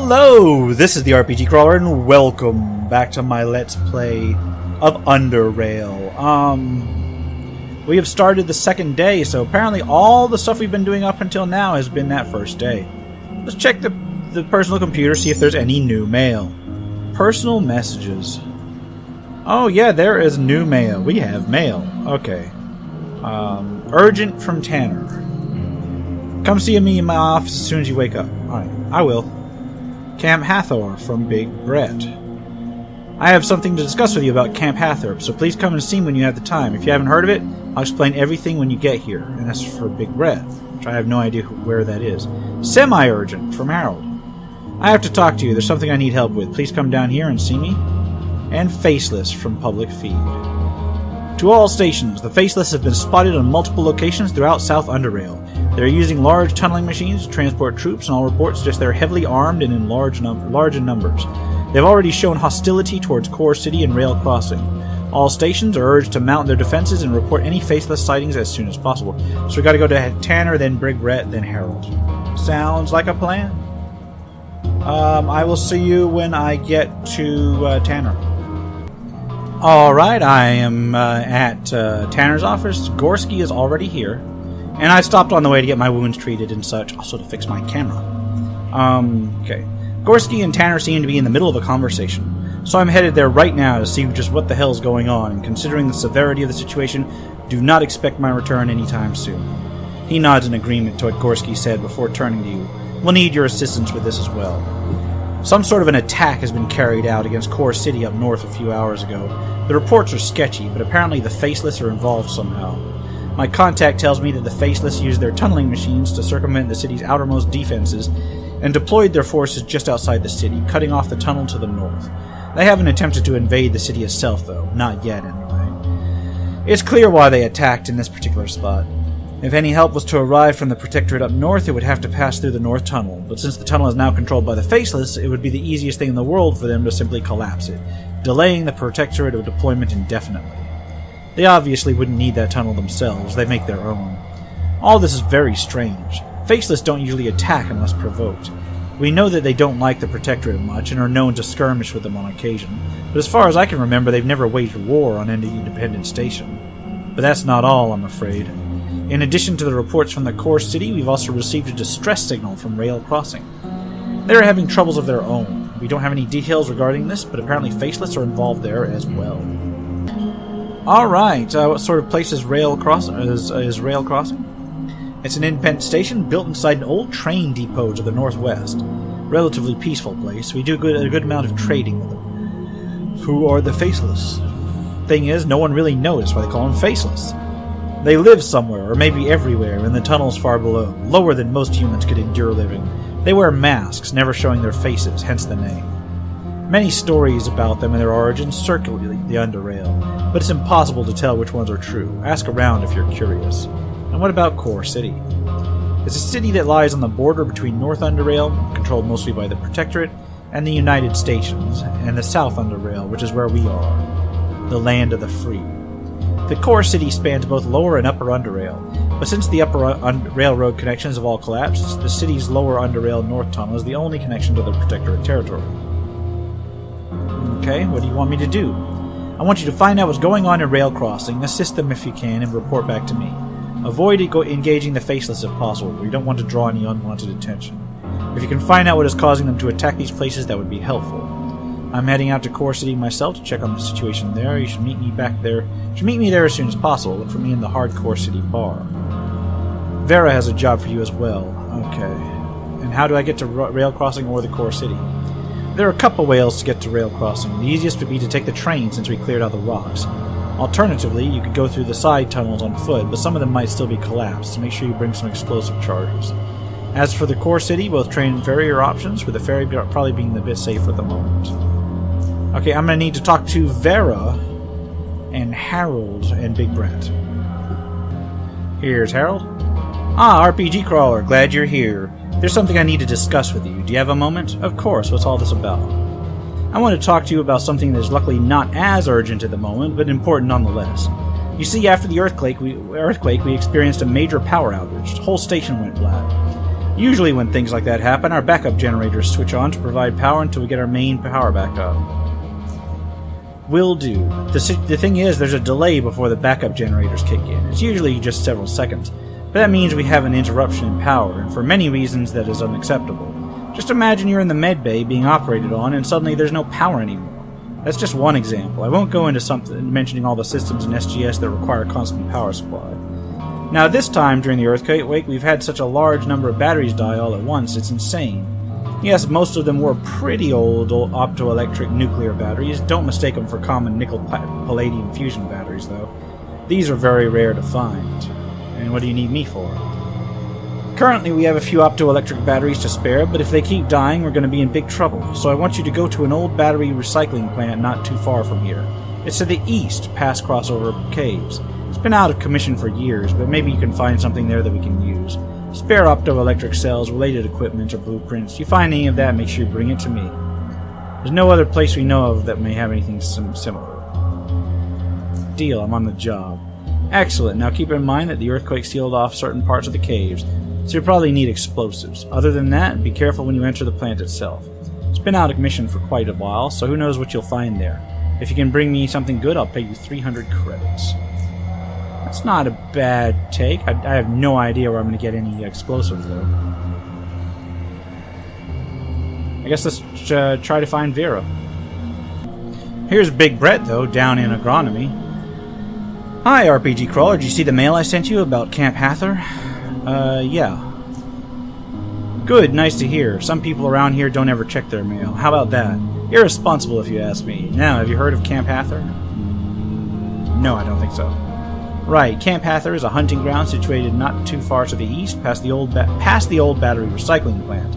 Hello, this is the RPG Crawler, and welcome back to my Let's Play of Underrail. We have started the second day, so apparently all the stuff we've been doing up until now has been that first day. Let's check the personal computer, see if there's any new mail. Personal messages. Oh yeah, there is new mail. We have mail. Okay. Urgent from Tanner. Come see me in my office as soon as you wake up. Alright, I will. Camp Hathor from Big Brett. I have something to discuss with you about Camp Hathor, so please come and see me when you have the time. If you haven't heard of it, I'll explain everything when you get here. And that's for Big Brett, which I have no idea where that is. Semi-urgent from Harold. I have to talk to you. There's something I need help with. Please come down here and see me. And Faceless from Public Feed. To all stations, the Faceless have been spotted on multiple locations throughout South Underrail. They're using large tunneling machines to transport troops, and all reports suggest they're heavily armed and in large in numbers. They've already shown hostility towards Core City and Rail Crossing. All stations are urged to mount their defenses and report any Faceless sightings as soon as possible. So we gotta go to Tanner, then Big Brett, then Harold. Sounds like a plan. I will see you when I get to Tanner. Alright, I am at Tanner's office. Gorski is already here. And I stopped on the way to get my wounds treated and such, also to fix my camera. Okay. Gorski and Tanner seem to be in the middle of a conversation, so I'm headed there right now to see just what the hell's going on, and considering the severity of the situation, do not expect my return anytime soon. He nods in agreement to what Gorski said before turning to you. We'll need your assistance with this as well. Some sort of an attack has been carried out against Core City up north a few hours ago. The reports are sketchy, but apparently the Faceless are involved somehow. My contact tells me that the Faceless used their tunneling machines to circumvent the city's outermost defenses and deployed their forces just outside the city, cutting off the tunnel to the north. They haven't attempted to invade the city itself, though. Not yet, anyway. It's clear why they attacked in this particular spot. If any help was to arrive from the Protectorate up north, it would have to pass through the North Tunnel, but since the tunnel is now controlled by the Faceless, it would be the easiest thing in the world for them to simply collapse it, delaying the Protectorate of deployment indefinitely. They obviously wouldn't need that tunnel themselves, they make their own. All this is very strange. Faceless don't usually attack unless provoked. We know that they don't like the Protectorate much and are known to skirmish with them on occasion, but as far as I can remember they've never waged war on any independent station. But that's not all, I'm afraid. In addition to the reports from the Core City, we've also received a distress signal from Rail Crossing. They're having troubles of their own. We don't have any details regarding this, but apparently Faceless are involved there as well. Alright, what sort of place is Rail Crossing? It's an independent station built inside an old train depot to the northwest. Relatively peaceful place. We do a good amount of trading with them. Who are the Faceless? Thing is, no one really knows, that's why they call them Faceless. They live somewhere, or maybe everywhere, in the tunnels far below, lower than most humans could endure living. They wear masks, never showing their faces, hence the name. Many stories about them and their origins circulate the Underrail, but it's impossible to tell which ones are true. Ask around if you're curious. And what about Core City? It's a city that lies on the border between North Underrail, controlled mostly by the Protectorate, and the United Stations, and the South Underrail, which is where we are, the land of the free. The Core City spans both Lower and Upper Underrail, but since the Upper Railroad connections have all collapsed, the city's Lower Underrail North Tunnel is the only connection to the Protectorate territory. Okay, what do you want me to do? I want you to find out what's going on in Rail Crossing, assist them if you can, and report back to me. Avoid engaging the Faceless if possible. We don't want to draw any unwanted attention. If you can find out what is causing them to attack these places, that would be helpful. I'm heading out to Core City myself to check on the situation there. You should meet me back there. You should meet me there as soon as possible. Look for me in the Hardcore City bar. Vera has a job for you as well. Okay. And how do I get to Rail Crossing or the Core City? There are a couple ways to get to Rail Crossing. The easiest would be to take the train since we cleared out the rocks. Alternatively, you could go through the side tunnels on foot, but some of them might still be collapsed, so make sure you bring some explosive charges. As for the Core City, both train and ferry are options, with the ferry probably being the bit safer at the moment. Okay, I'm going to need to talk to Vera and Harold and Big Brett. Here's Harold. Ah, RPG Crawler, glad you're here. There's something I need to discuss with you. Do you have a moment? Of course, what's all this about? I want to talk to you about something that is luckily not as urgent at the moment, but important nonetheless. You see, after the earthquake, we experienced a major power outage. The whole station went black. Usually when things like that happen, our backup generators switch on to provide power until we get our main power back up. Will do. The thing is, there's a delay before the backup generators kick in. It's usually just several seconds, but that means we have an interruption in power, and for many reasons that is unacceptable. Just imagine you're in the med bay being operated on, and suddenly there's no power anymore. That's just one example. I won't go into something mentioning all the systems in SGS that require a constant power supply. Now this time, during the earthquake, we've had such a large number of batteries die all at once, it's insane. Yes, most of them were pretty old optoelectric nuclear batteries. Don't mistake them for common nickel-palladium fusion batteries, though. These are very rare to find. And what do you need me for? Currently, we have a few optoelectric batteries to spare, but if they keep dying, we're going to be in big trouble. So I want you to go to an old battery recycling plant not too far from here. It's to the east, past Crossover Caves. It's been out of commission for years, but maybe you can find something there that we can use. Spare optoelectric cells, related equipment, or blueprints. If you find any of that, make sure you bring it to me. There's no other place we know of that may have anything similar. Deal, I'm on the job. Excellent, now keep in mind that the earthquake sealed off certain parts of the caves, so you'll probably need explosives. Other than that, be careful when you enter the plant itself. It's been out of commission for quite a while, so who knows what you'll find there. If you can bring me something good, I'll pay you 300 credits. That's not a bad take. I have no idea where I'm going to get any explosives, though. I guess let's try to find Vera. Here's Big Brett, though, down in agronomy. Hi, RPG Crawler. Did you see the mail I sent you about Camp Hather? Yeah. Good, nice to hear. Some people around here don't ever check their mail. How about that? Irresponsible, if you ask me. Now, have you heard of Camp Hather? No, I don't think so. Right, Camp Hather is a hunting ground situated not too far to the east, past the old battery recycling plant.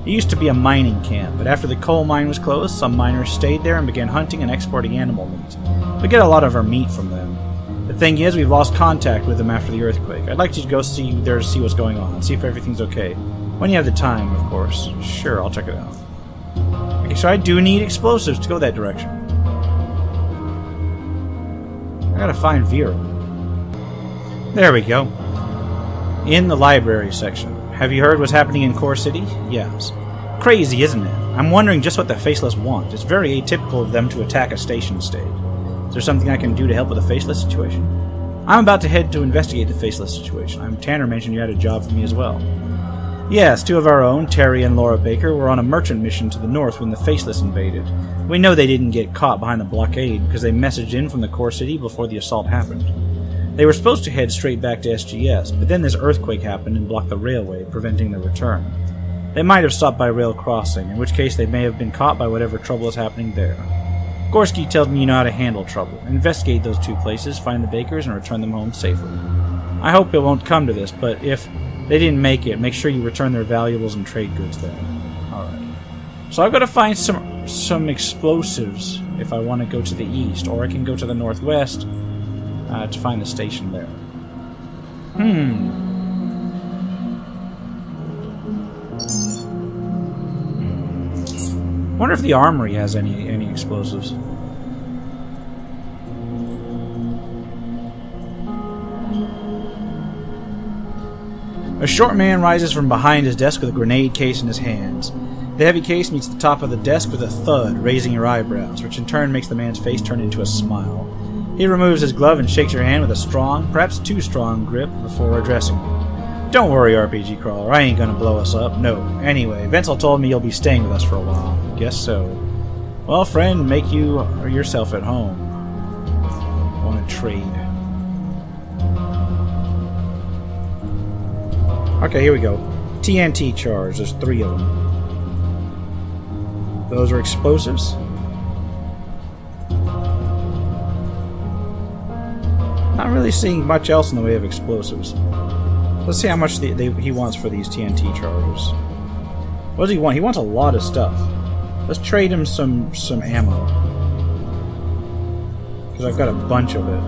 It used to be a mining camp, but after the coal mine was closed, some miners stayed there and began hunting and exporting animal meat. We get a lot of our meat from them. The thing is, we've lost contact with them after the earthquake. I'd like you to go see there to see what's going on, see if everything's okay. When you have the time, of course. Sure, I'll check it out. Okay, so I do need explosives to go that direction. I gotta find Vera. There we go. In the library section. Have you heard what's happening in Core City? Yes. Crazy, isn't it? I'm wondering just what the Faceless want. It's very atypical of them to attack a station state. Is there something I can do to help with the Faceless situation? I'm about to head to investigate the Faceless situation. Tanner mentioned you had a job for me as well. Yes, two of our own, Terry and Laura Baker, were on a merchant mission to the north when the Faceless invaded. We know they didn't get caught behind the blockade because they messaged in from the Core City before the assault happened. They were supposed to head straight back to SGS, but then this earthquake happened and blocked the railway, preventing their return. They might have stopped by rail crossing, in which case they may have been caught by whatever trouble is happening there. Gorski tells me you know how to handle trouble. Investigate those two places, find the Bakers, and return them home safely. I hope it won't come to this, but if they didn't make it, make sure you return their valuables and trade goods there. Alright. So I've got to find some explosives if I want to go to the east, or I can go to the northwest to find the station there. Wonder if the armory has any explosives. A short man rises from behind his desk with a grenade case in his hands. The heavy case meets the top of the desk with a thud, raising your eyebrows, which in turn makes the man's face turn into a smile. He removes his glove and shakes your hand with a strong, perhaps too strong, grip before addressing you. Don't worry, RPG Crawler, I ain't gonna blow us up, no. Anyway, Venzel told me you'll be staying with us for a while. Guess so. Well, friend, make you or yourself at home. Want to trade. Okay, here we go. TNT charge, there's 3 of them. Those are explosives. Not really seeing much else in the way of explosives. Let's see how much he wants for these TNT charges. What does he want? He wants a lot of stuff. Let's trade him some ammo. Because I've got a bunch of it.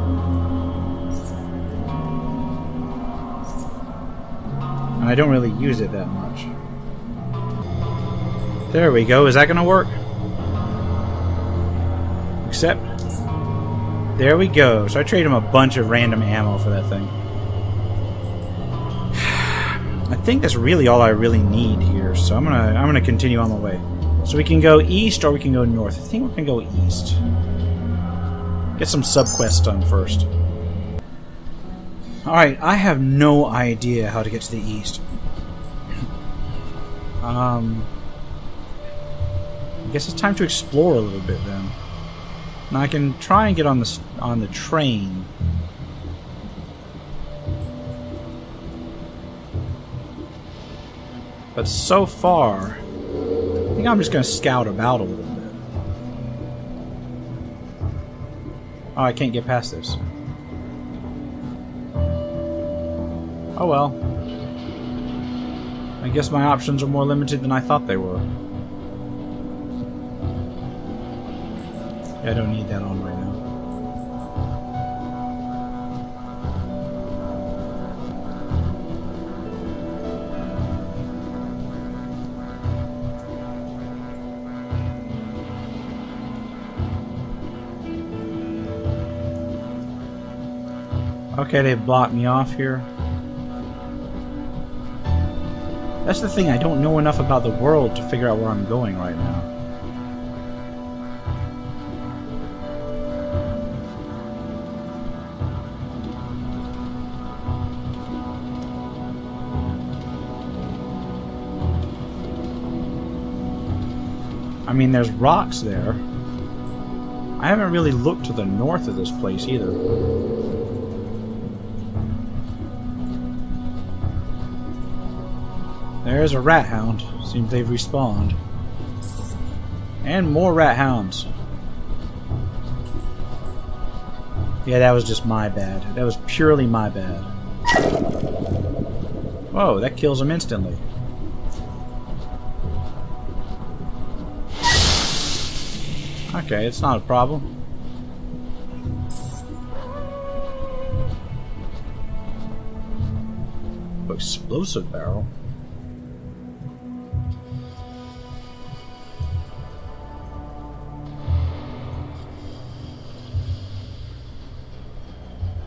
And I don't really use it that much. There we go. Is that going to work? Accept. There we go. So I trade him a bunch of random ammo for that thing. I think that's really all I really need here, so I'm gonna continue on my way. So we can go east or we can go north. I think we can go east. Get some subquests done first. Alright, I have no idea how to get to the east. I guess it's time to explore a little bit then. Now I can try and get on the train. But so far, I think I'm just going to scout about a little bit. Oh, I can't get past this. Oh well. I guess my options are more limited than I thought they were. Yeah, I don't need that on right now. Okay, they've blocked me off here. That's the thing, I don't know enough about the world to figure out where I'm going right now. I mean, there's rocks there. I haven't really looked to the north of this place either. There's a rat hound. Seems they've respawned. And more rat hounds. Yeah, that was just my bad. That was purely my bad. Whoa, that kills them instantly. Okay, it's not a problem. Explosive barrel.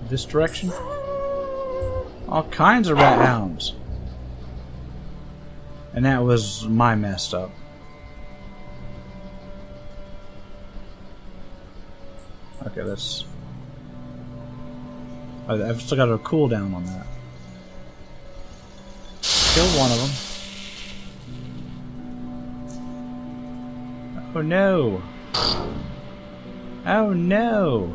This direction? All kinds of rat hounds. And that was my messed up. Okay, that's... I've still got a cooldown on that. Kill one of them. Oh no! Oh no!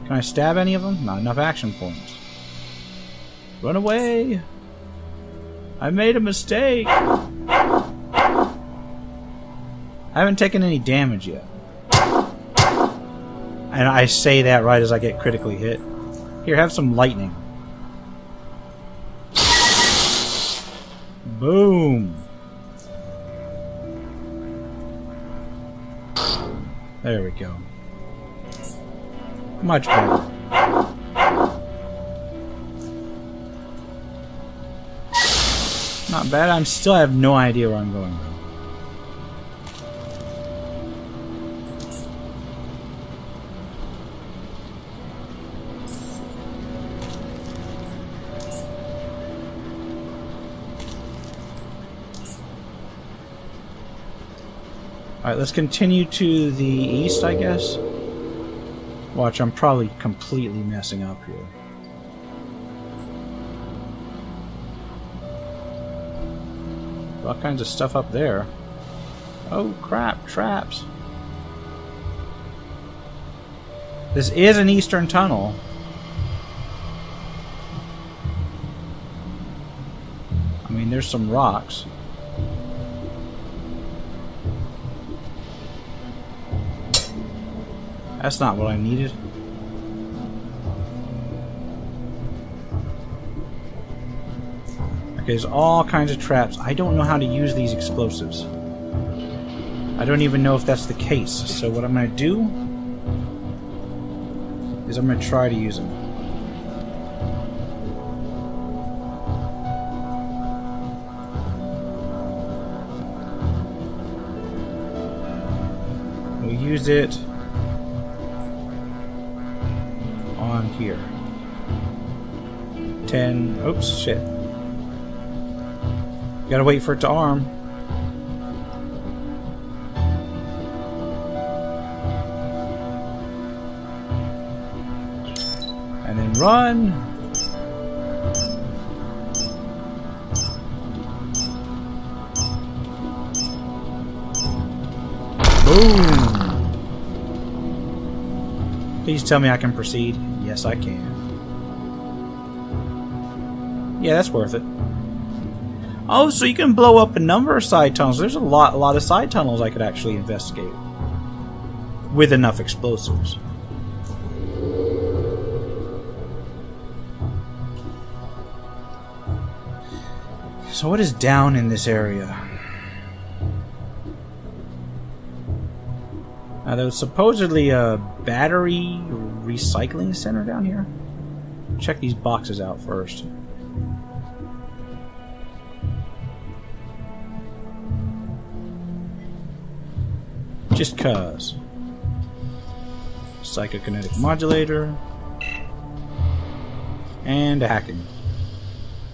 Can I stab any of them? Not enough action points. Run away! I made a mistake! I haven't taken any damage yet. And I say that right as I get critically hit. Here, have some lightning. Boom! There we go. Much better. Not bad. I still have no idea where I'm going. Alright, let's continue to the east, I guess. Watch, I'm probably completely messing up here. All kinds of stuff up there. Oh crap, traps. This is an eastern tunnel. I mean, there's some rocks. That's not what I needed. Okay, there's all kinds of traps. I don't know how to use these explosives. I don't even know if that's the case. So what I'm going to do is I'm going to try to use them. We'll use it on here. 10. Oops, shit. Gotta wait for it to arm. And then run. Boom. Please tell me I can proceed. Yes, I can. Yeah, that's worth it. Oh, so you can blow up a number of side tunnels. There's a lot of side tunnels I could actually investigate with enough explosives. So what is down in this area? There was supposedly a battery recycling center down here. Check these boxes out first. Just cuz. Psychokinetic modulator. And a hacking.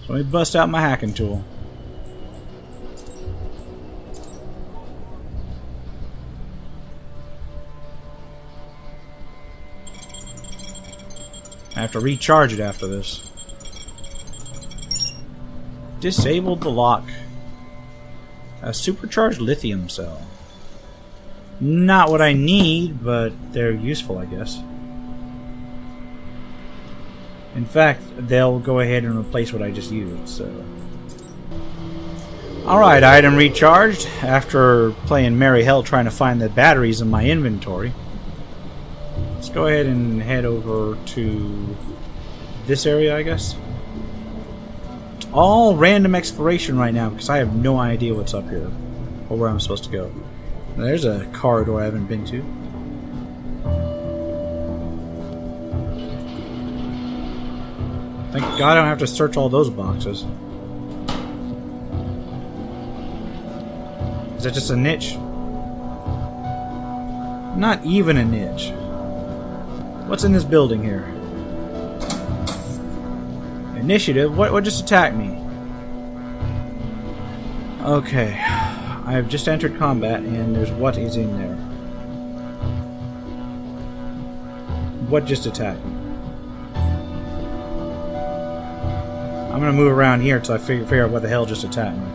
So let me bust out my hacking tool. I have to recharge it after this. Disabled the lock. A supercharged lithium cell. Not what I need, but they're useful, I guess. In fact, they'll go ahead and replace what I just used, so... Alright, item recharged. After playing merry hell trying to find the batteries in my inventory. Let's go ahead and head over to this area, I guess. It's all random exploration right now because I have no idea what's up here or where I'm supposed to go. There's a corridor I haven't been to. Thank God I don't have to search all those boxes. Is that just a niche? Not even a niche. What's in this building here? Initiative? What just attacked me? Okay. I have just entered combat and there's what is in there. What just attacked me? I'm gonna move around here until I figure out what the hell just attacked me.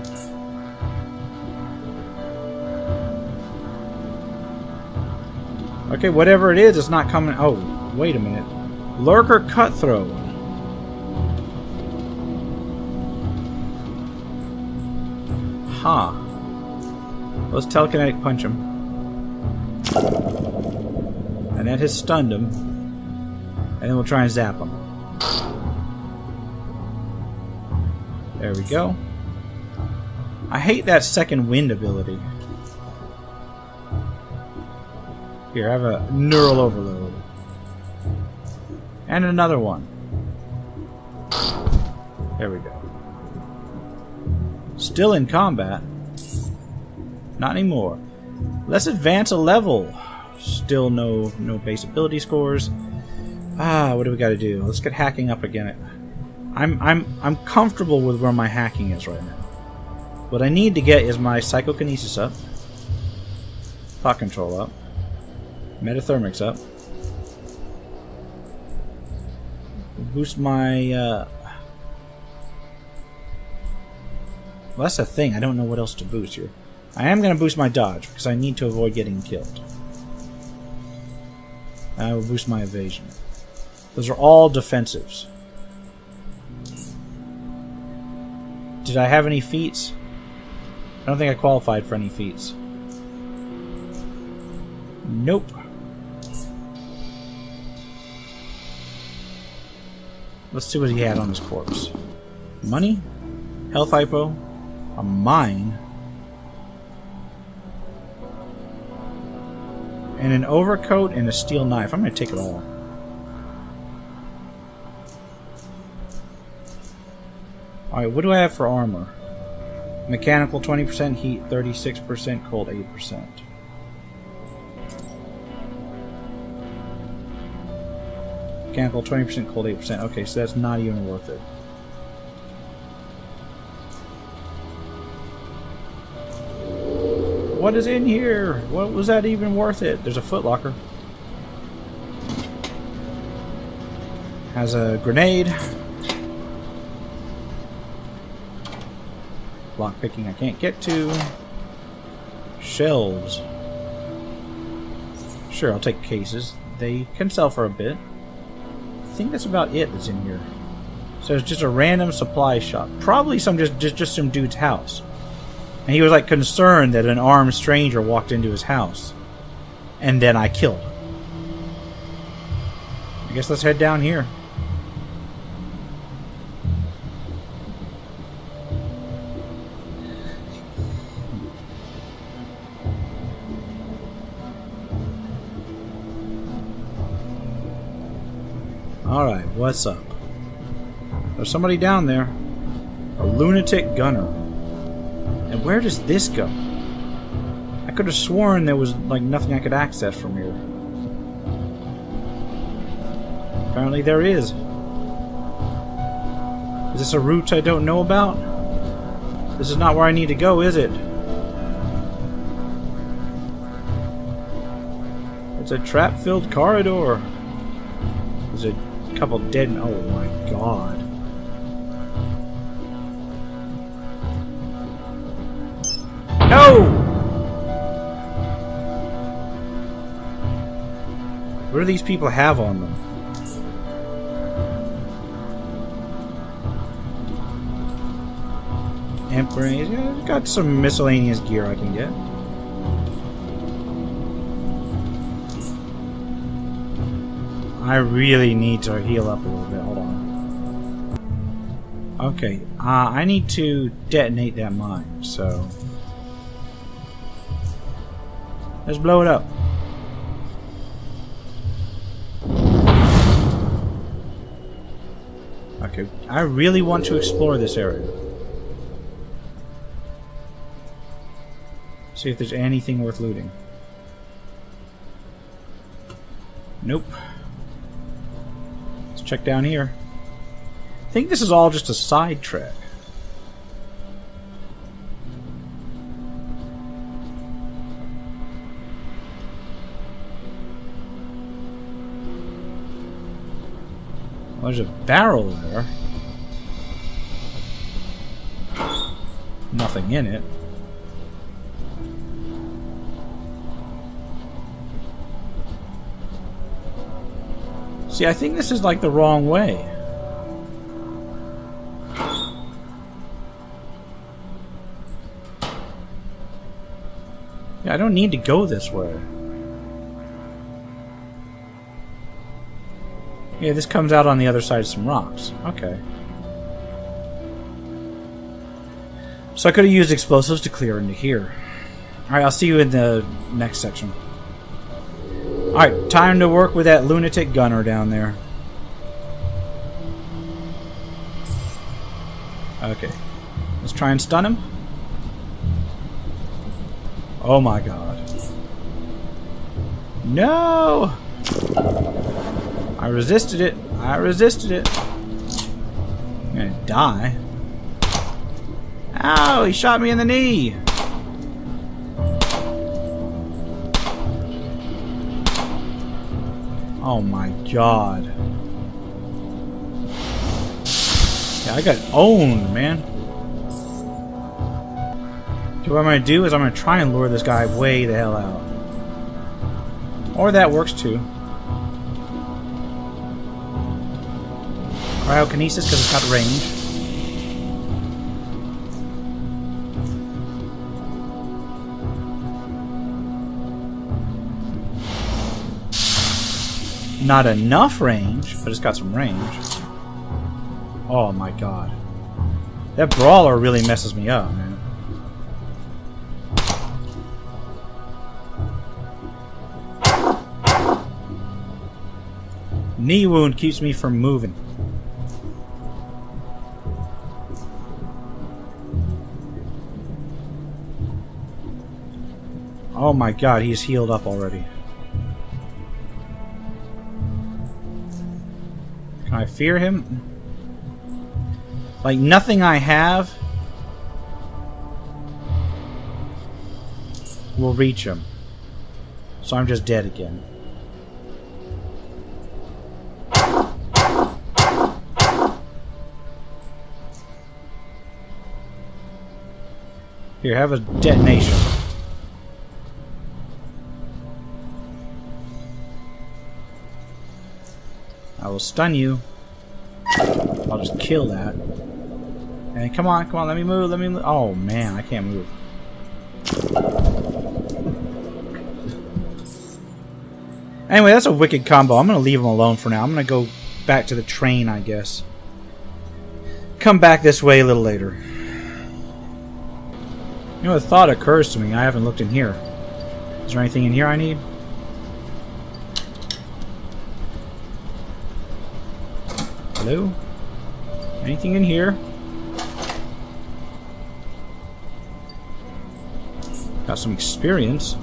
Okay, whatever it is, it's not coming. Oh, wait a minute. Lurker Cutthroat. Huh. Let's telekinetic punch him. And that has stunned him. And then we'll try and zap him. There we go. I hate that second wind ability. Here, I have a neural overload. And another one. There we go. Still in combat. Not anymore. Let's advance a level. Still no base ability scores. What do we got to do? Let's get hacking up again. I'm comfortable with where my hacking is right now. What I need to get is my psychokinesis up, thought control up, metathermics up, boost my. Well, that's the thing. I don't know what else to boost here. I am going to boost my dodge, because I need to avoid getting killed. I will boost my evasion. Those are all defensives. Did I have any feats? I don't think I qualified for any feats. Nope. Let's see what he had on his corpse. Money? Health hypo? A mine? And an overcoat and a steel knife. I'm going to take it all. Alright, what do I have for armor? Mechanical 20%, heat 36%, cold 8%. Mechanical 20%, cold 8%. Okay, so that's not even worth it. What is in here? What was that even worth it? There's a footlocker. Has a grenade. Lock picking I can't get to. Shelves. Sure, I'll take cases. They can sell for a bit. I think that's about it that's in here. So it's just a random supply shop. Probably some just some dude's house. And he was like concerned that an armed stranger walked into his house. And then I killed him. I guess let's head down here. Alright, what's up? There's somebody down there. A lunatic gunner. And where does this go? I could have sworn there was like nothing I could access from here. Apparently there is. Is this a route I don't know about? This is not where I need to go, is it? It's a trap-filled corridor. There's a couple dead... Oh my god. No! What do these people have on them? Emperor, yeah, got some miscellaneous gear I can get. I really need to heal up a little bit. Hold on. Okay, I need to detonate that mine, so... let's blow it up. Okay, I really want to explore this area. See if there's anything worth looting. Nope. Let's check down here. I think this is all just a side track. Well, there's a barrel there. Nothing in it. See, I think this is like the wrong way. Yeah, I don't need to go this way. Yeah, this comes out on the other side of some rocks. Okay. So I could have used explosives to clear into here. Alright, I'll see you in the next section. Alright, time to work with that lunatic gunner down there. Okay. Let's try and stun him. Oh my god. No! I resisted it. I resisted it. I'm gonna die. Ow! He shot me in the knee! Oh my god. Yeah, I got owned, man. So what I'm gonna do is I'm gonna try and lure this guy way the hell out. Or that works too. Cryokinesis because it's got range. Not enough range, but it's got some range. Oh my god. That brawler really messes me up, man. Knee wound keeps me from moving. Oh my god, he's healed up already. Can I fear him? Like, nothing I have will reach him. So I'm just dead again. Here, have a detonation. I will stun you. I'll just kill that. And come on, let me move, Oh man, I can't move. Anyway, that's a wicked combo. I'm gonna leave him alone for now. I'm gonna go back to the train, I guess. Come back this way a little later. You know, a thought occurs to me. I haven't looked in here. Is there anything in here I need? Hello? Anything in here? Got some experience.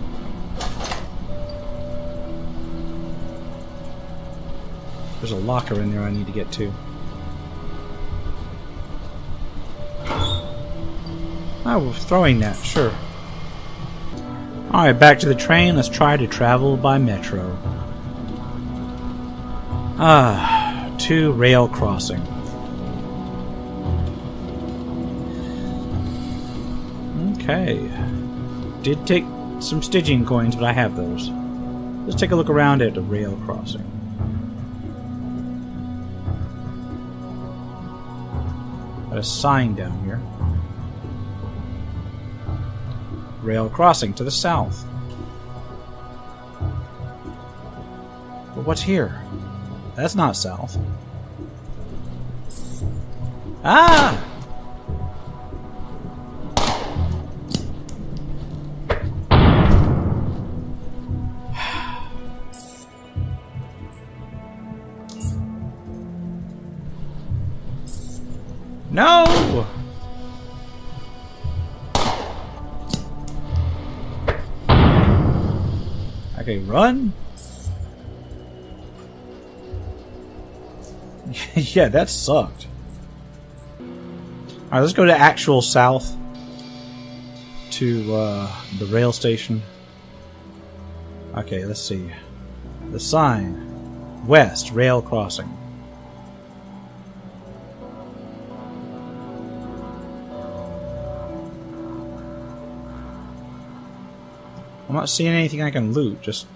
There's a locker in there I need to get to. Oh, throwing that, sure. Alright, back to the train. Let's try to travel by metro. To rail crossing. Okay. Did take some Stygian coins, but I have those. Let's take a look around at the rail crossing. Got a sign down here. Rail crossing to the south. But what's here? That's not south. Ah! No! Okay, run. Yeah, that sucked. Alright, let's go to actual south. To the rail station. Okay, let's see. The sign. West, rail crossing. I'm not seeing anything I can loot, just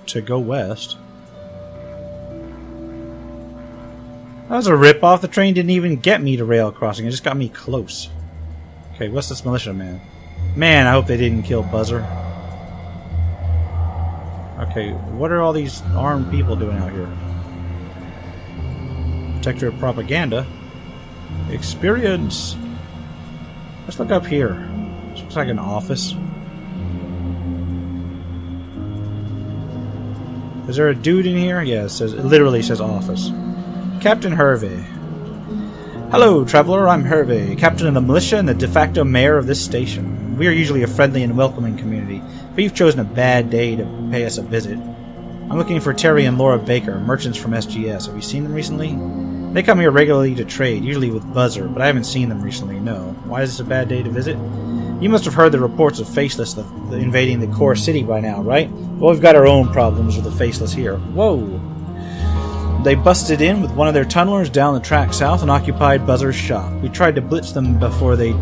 to go west. That was a rip-off. The train didn't even get me to rail crossing, it just got me close. Okay, what's this militia man? Man, I hope they didn't kill Buzzer. Okay, what are all these armed people doing out here? Protector of propaganda. Experience! Let's look up here. This looks like an office. Is there a dude in here? Yeah, it literally says office. Captain Hervey. Hello, traveler. I'm Hervey, captain of the militia and the de facto mayor of this station. We are usually a friendly and welcoming community, but you've chosen a bad day to pay us a visit. I'm looking for Terry and Laura Baker, merchants from SGS. Have you seen them recently? They come here regularly to trade, usually with Buzzer, but I haven't seen them recently, no. Why is this a bad day to visit? You must have heard the reports of Faceless invading the core city by now, right? Well, we've got our own problems with the Faceless here. Whoa! They busted in with one of their tunnelers down the track south and occupied Buzzer's shop. We tried to blitz them back before they'd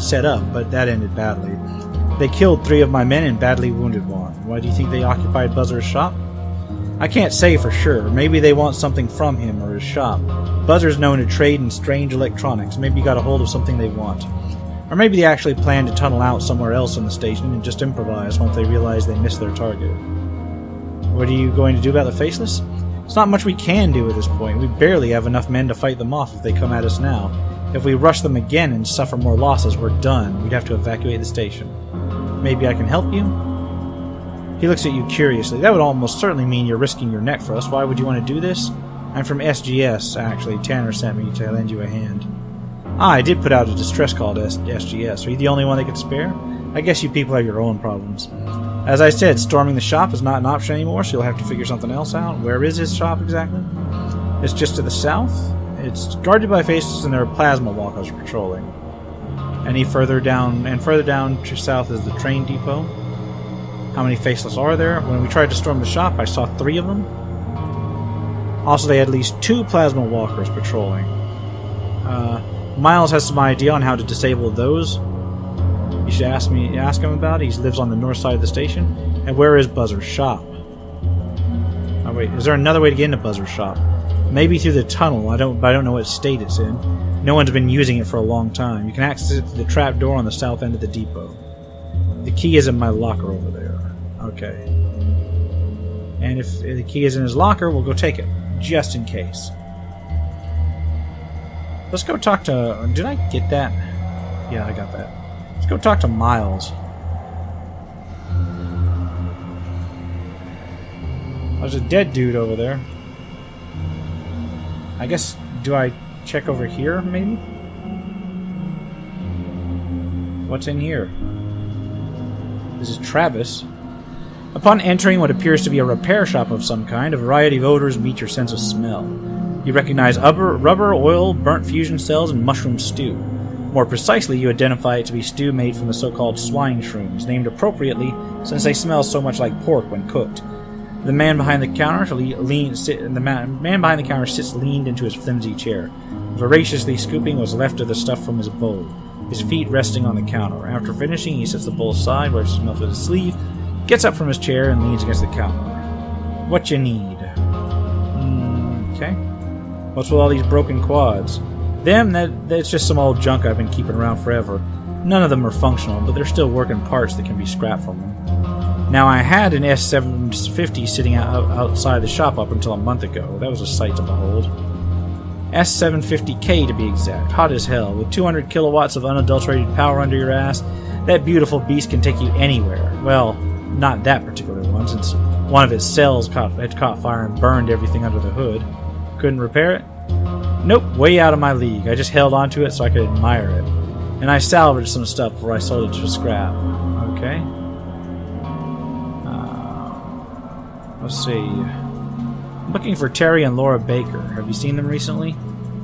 set up, but that ended badly. They killed 3 of my men and badly wounded 1. Why do you think they occupied Buzzer's shop? I can't say for sure. Maybe they want something from him or his shop. Buzzer's known to trade in strange electronics. Maybe he got a hold of something they want. Or maybe they actually plan to tunnel out somewhere else in the station and just improvise once they realize they missed their target. What are you going to do about the Faceless? There's not much we can do at this point. We barely have enough men to fight them off if they come at us now. If we rush them again and suffer more losses, we're done. We'd have to evacuate the station. Maybe I can help you? He looks at you curiously. That would almost certainly mean you're risking your neck for us. Why would you want to do this? I'm from SGS, actually. Tanner sent me to lend you a hand. I did put out a distress call to SGS. Are you the only one they could spare? I guess you people have your own problems. As I said, storming the shop is not an option anymore, so you'll have to figure something else out. Where is his shop exactly? It's just to the south. It's guarded by Faceless and there are plasma walkers patrolling. Any further down, and further down to south is the train depot. How many faceless are there? When we tried to storm the shop, I saw 3 of them. Also, they had at least 2 plasma walkers patrolling. Miles has some idea on how to disable those. You should ask him about it. He lives on the north side of the station. And where is Buzzer's shop? Oh wait, is there another way to get into Buzzer's shop? Maybe through the tunnel. I don't know what state it's in. No one's been using it for a long time. You can access it through the trap door on the south end of the depot. The key is in my locker over there. Okay. And if the key is in his locker, we'll go take it. Just in case. Let's go talk to... Did I get that? Yeah, I got that. Let's go talk to Miles. There's a dead dude over there. I guess... Do I check over here, maybe? What's in here? This is Travis. Upon entering what appears to be a repair shop of some kind, a variety of odors meet your sense of smell. You recognize rubber, oil, burnt fusion cells, and mushroom stew. More precisely, you identify it to be stew made from the so-called swine shrooms, named appropriately since they smell so much like pork when cooked. The man behind the counter sits leaned into his flimsy chair, voraciously scooping what's left of the stuff from his bowl, his feet resting on the counter. After finishing, he sets the bowl aside, wipes his mouth with his sleeve, gets up from his chair, and leans against the counter. What you need? Okay. What's with all these broken quads? That's just some old junk I've been keeping around forever. None of them are functional, but they're still working parts that can be scrapped from them. Now, I had an S750 sitting outside the shop up until a month ago. That was a sight to behold. S750K to be exact. Hot as hell. With 200 kilowatts of unadulterated power under your ass, that beautiful beast can take you anywhere. Well, not that particular one, since one of its cells had caught fire and burned everything under the hood. Couldn't repair it? Nope, way out of my league. I just held onto it so I could admire it. And I salvaged some stuff before I sold it to scrap. Okay. Let's see. I'm looking for Terry and Laura Baker. Have you seen them recently?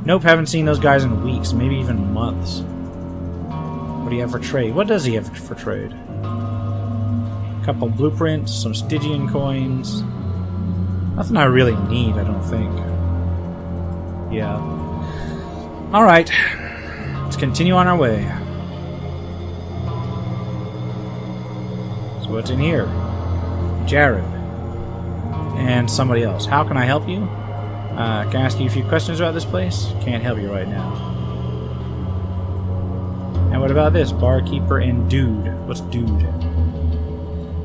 Nope, haven't seen those guys in weeks, maybe even months. What do you have for trade? What does he have for trade? A couple blueprints, some Stygian coins. Nothing I really need, I don't think. Yeah. Alright. Let's continue on our way. So what's in here? Jared. And somebody else. How can I help you? Can I ask you a few questions about this place? Can't help you right now. And what about this? Barkeeper and dude. What's dude?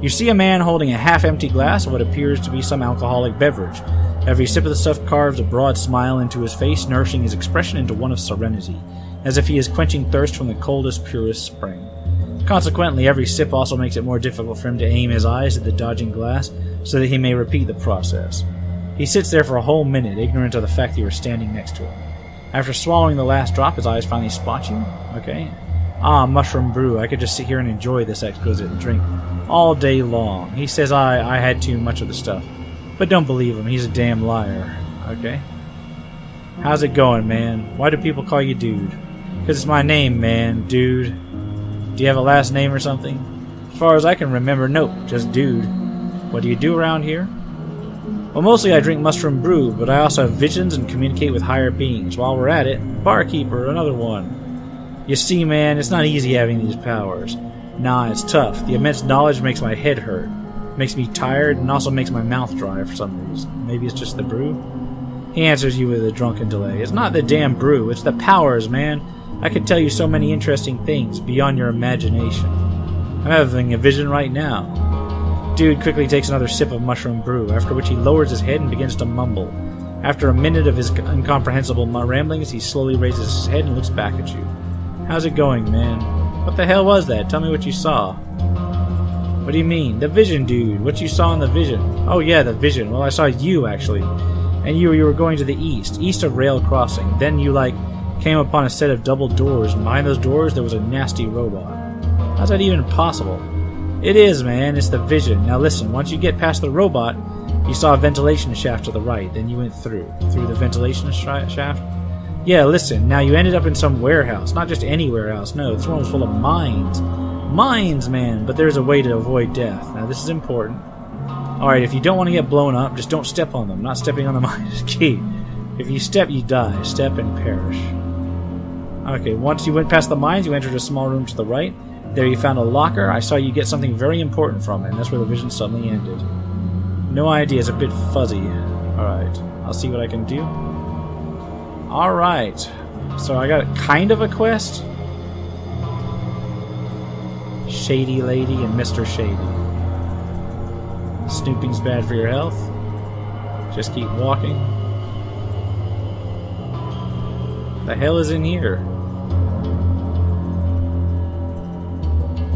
You see a man holding a half-empty glass of what appears to be some alcoholic beverage. Every sip of the stuff carves a broad smile into his face, nourishing his expression into one of serenity, as if he is quenching thirst from the coldest, purest spring. Consequently, every sip also makes it more difficult for him to aim his eyes at the dodging glass, so that he may repeat the process. He sits there for a whole minute, ignorant of the fact that you are standing next to him. After swallowing the last drop, his eyes finally spot you. Okay. Ah, mushroom brew. I could just sit here and enjoy this exquisite drink all day long. He says I had too much of the stuff. But don't believe him, he's a damn liar. Okay. How's it going, man? Why do people call you dude? Because it's my name, man, dude. Do you have a last name or something? As far as I can remember, nope, just dude. What do you do around here? Well, mostly I drink mushroom brew, but I also have visions and communicate with higher beings. While we're at it, barkeeper, another one. You see, man, it's not easy having these powers. Nah, it's tough. The immense knowledge makes my head hurt. Makes me tired, and also makes my mouth dry for some reason. Maybe it's just the brew? He answers you with a drunken delay. It's not the damn brew, it's the powers, man. I could tell you so many interesting things beyond your imagination. I'm having a vision right now. Dude quickly takes another sip of mushroom brew, after which he lowers his head and begins to mumble. After a minute of his incomprehensible ramblings, he slowly raises his head and looks back at you. How's it going, man? What the hell was that? Tell me what you saw. What do you mean? The vision, dude. What you saw in the vision? Oh yeah, the vision. Well, I saw you, actually. And you were going to the east of Rail Crossing. Then you, came upon a set of double doors, and behind those doors there was a nasty robot. How's that even possible? It is, man. It's the vision. Now listen, once you get past the robot, you saw a ventilation shaft to the right. Then you went through the ventilation shaft. Yeah, listen, now you ended up in some warehouse. Not just any warehouse, no, this one was full of mines. Mines, man, but there's a way to avoid death. Now, this is important. Alright, if you don't want to get blown up, just don't step on them. Not stepping on the mines is key. If you step, you die. Step and perish. Okay, once you went past the mines, you entered a small room to the right. There you found a locker. I saw you get something very important from it, and that's where the vision suddenly ended. No idea, it's a bit fuzzy. Alright, I'll see what I can do. Alright, so I got kind of a quest. Shady Lady and Mr. Shady. Snooping's bad for your health. Just keep walking. The hell is in here?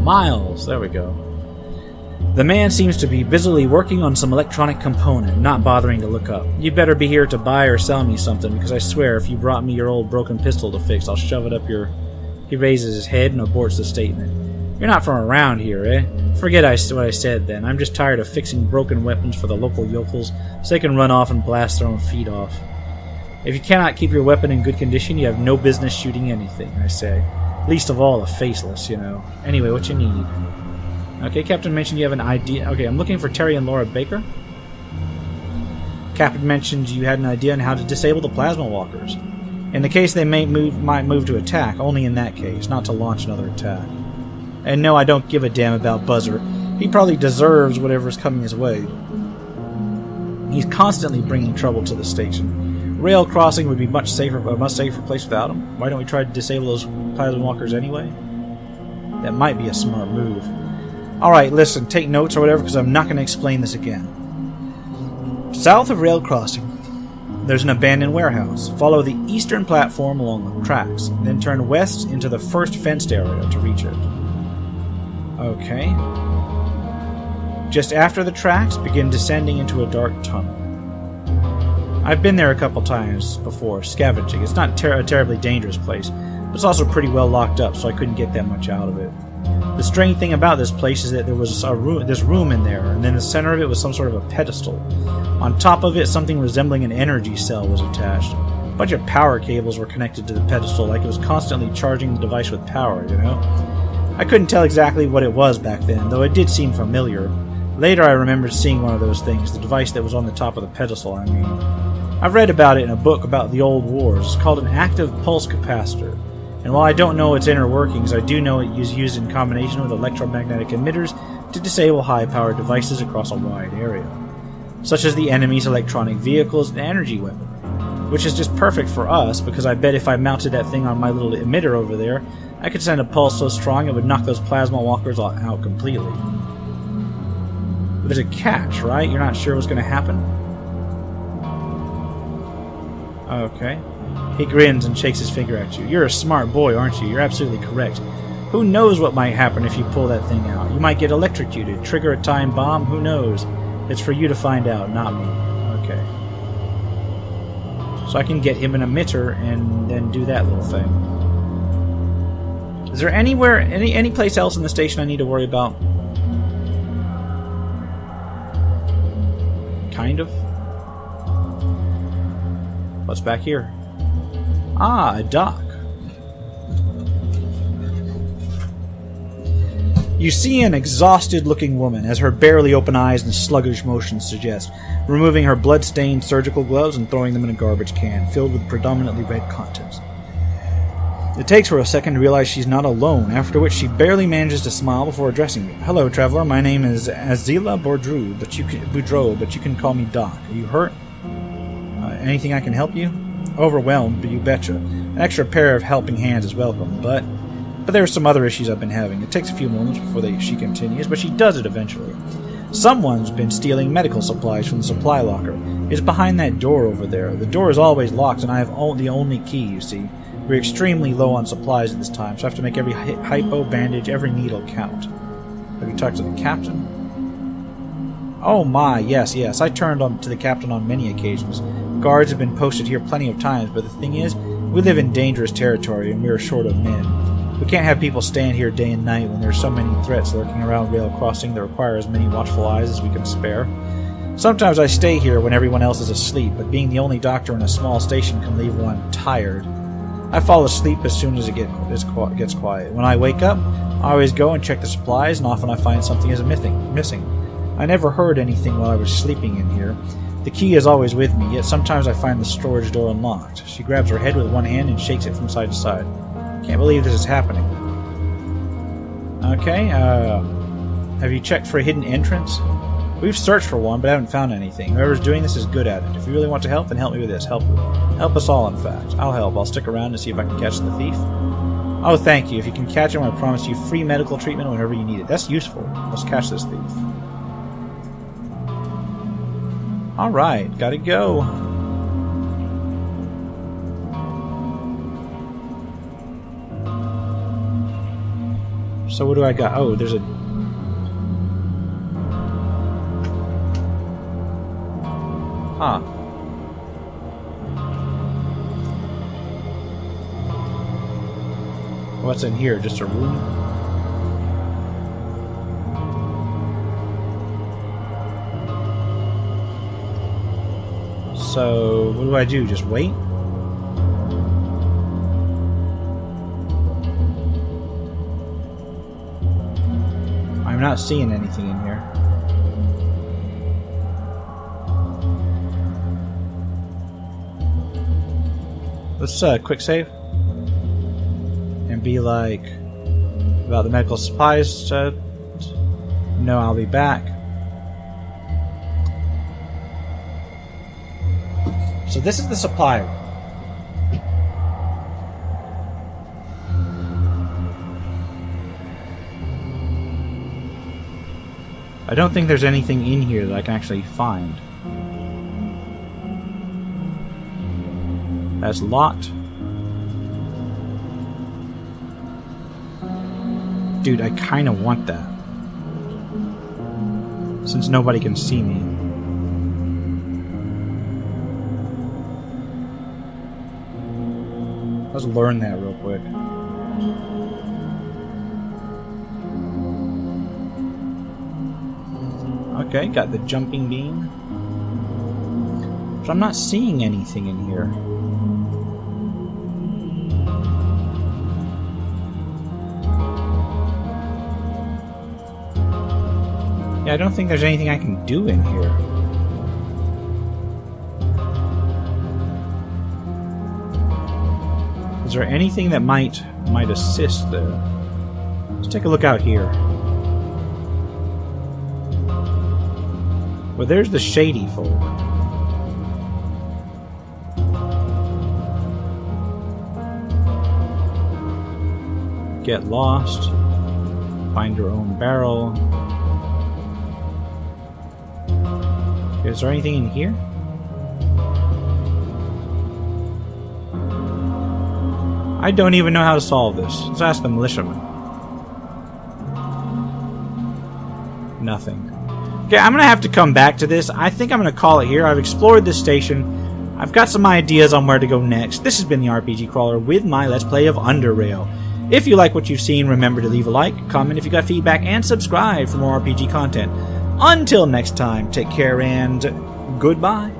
Miles, there we go. The man seems to be busily working on some electronic component, not bothering to look up. You better be here to buy or sell me something, because I swear if you brought me your old broken pistol to fix, I'll shove it up your... He raises his head and aborts the statement. You're not from around here, eh? Forget what I said then. I'm just tired of fixing broken weapons for the local yokels so they can run off and blast their own feet off. If you cannot keep your weapon in good condition, you have no business shooting anything, I say. Least of all a faceless, you know. Anyway, what you need? Okay, Captain mentioned you have an idea. Okay, I'm looking for Terry and Laura Baker. Captain mentioned you had an idea on how to disable the plasma walkers. In the case they might move to attack, only in that case, not to launch another attack. And no, I don't give a damn about Buzzer. He probably deserves whatever's coming his way. He's constantly bringing trouble to the station. Rail crossing would be a much safer place without him. Why don't we try to disable those plasma walkers anyway? That might be a smart move. Alright, listen, take notes or whatever, because I'm not going to explain this again. South of rail crossing, there's an abandoned warehouse. Follow the eastern platform along the tracks, then turn west into the first fenced area to reach it. Okay. Just after the tracks, begin descending into a dark tunnel. I've been there a couple times before, scavenging. It's not a terribly dangerous place, but it's also pretty well locked up, so I couldn't get that much out of it. The strange thing about this place is that there was this room in there, and in the center of it was some sort of a pedestal. On top of it, something resembling an energy cell was attached. A bunch of power cables were connected to the pedestal, like it was constantly charging the device with power, you know? I couldn't tell exactly what it was back then, though it did seem familiar. Later I remembered seeing one of those things, the device that was on the top of the pedestal, I mean. I've read about it in a book about the old wars. It's called an active pulse capacitor. And while I don't know its inner workings, I do know it is used in combination with electromagnetic emitters to disable high-powered devices across a wide area, such as the enemy's electronic vehicles and energy weaponry, which is just perfect for us, because I bet if I mounted that thing on my little emitter over there, I could send a pulse so strong it would knock those plasma walkers out completely. But there's a catch, right? You're not sure what's going to happen? Okay. He grins and shakes his finger at you. You're a smart boy, aren't you? You're absolutely correct. Who knows what might happen if you pull that thing out? You might get electrocuted, trigger a time bomb, who knows? It's for you to find out, not me. Okay. So I can get him an emitter and then do that little thing. Is there anywhere, any place else in the station I need to worry about? Kind of. What's back here? Ah, a dock. You see an exhausted-looking woman, as her barely open eyes and sluggish motions suggest, removing her blood-stained surgical gloves and throwing them in a garbage can, filled with predominantly red contents. It takes her a second to realize she's not alone, after which she barely manages to smile before addressing you. Hello, traveler. My name is Azila Boudreaux, but you can call me Doc. Are you hurt? Anything I can help you? Overwhelmed, but you betcha. An extra pair of helping hands is welcome, but there are some other issues I've been having. It takes a few moments before she continues, but she does it eventually. Someone's been stealing medical supplies from the supply locker. It's behind that door over there. The door is always locked, and I have the only key, you see. We're extremely low on supplies at this time, so I have to make every hypo, bandage, every needle count. Have you talked to the captain? Oh my, yes. I turned to the captain on many occasions. Guards have been posted here plenty of times, but the thing is, we live in dangerous territory and we are short of men. We can't have people stand here day and night when there are so many threats lurking around rail crossing that require as many watchful eyes as we can spare. Sometimes I stay here when everyone else is asleep, but being the only doctor in a small station can leave one tired. I fall asleep as soon as it gets quiet. When I wake up, I always go and check the supplies, and often I find something is missing. I never heard anything while I was sleeping in here. The key is always with me, yet sometimes I find the storage door unlocked. She grabs her head with one hand and shakes it from side to side. Can't believe this is happening. Okay, have you checked for a hidden entrance? We've searched for one, but haven't found anything. Whoever's doing this is good at it. If you really want to help, then help me with this. Help us all, in fact. I'll help. I'll stick around to see if I can catch the thief. Oh, thank you. If you can catch him, I promise you free medical treatment whenever you need it. That's useful. Let's catch this thief. Alright, gotta go. So what do I got? Oh, there's a... Huh. What's in here? Just a room? So, what do I do? Just wait? I'm not seeing anything in here. Let's quick save. And be like, about the medical supplies. No, I'll be back. So this is the supply room. I don't think there's anything in here that I can actually find. That's locked. Dude, I kind of want that. Since nobody can see me. Let's learn that real quick. Okay, got the jumping beam. But I'm not seeing anything in here. Yeah, I don't think there's anything I can do in here. Is there anything that might assist there? Let's take a look out here. Well, there's the shady folk. Get lost. Find your own barrel. Is there anything in here? I don't even know how to solve this. Let's ask the militiaman. Nothing. Okay, I'm going to have to come back to this. I think I'm going to call it here. I've explored this station. I've got some ideas on where to go next. This has been the RPG Crawler with my Let's Play of Underrail. If you like what you've seen, remember to leave a like, comment if you got feedback, and subscribe for more RPG content. Until next time, take care and goodbye.